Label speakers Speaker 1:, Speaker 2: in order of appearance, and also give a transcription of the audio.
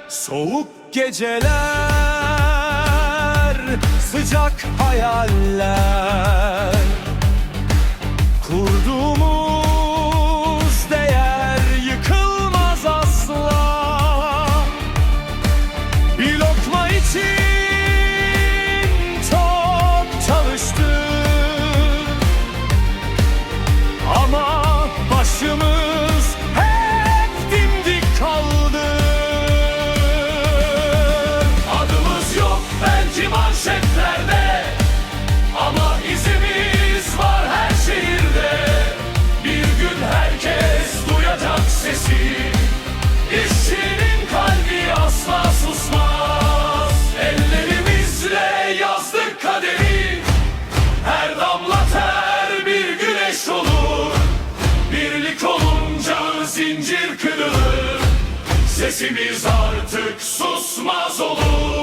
Speaker 1: Soğuk geceler, sıcak hayaller, kurduğumuz değer yıkılmaz asla. Bir lokma için çok çalıştık ama başımız hep dimdik kaldı. Adımız yok belki manşetlerde ama izimiz var her şehirde. Bir gün herkes duyacak sesi, işçinin kalbi asla susmaz. Ellerimizle yazdık kaderi, her damla ter bir güneş olur. Birlik olunca zincir kırılır, sesimiz artık susmaz olur.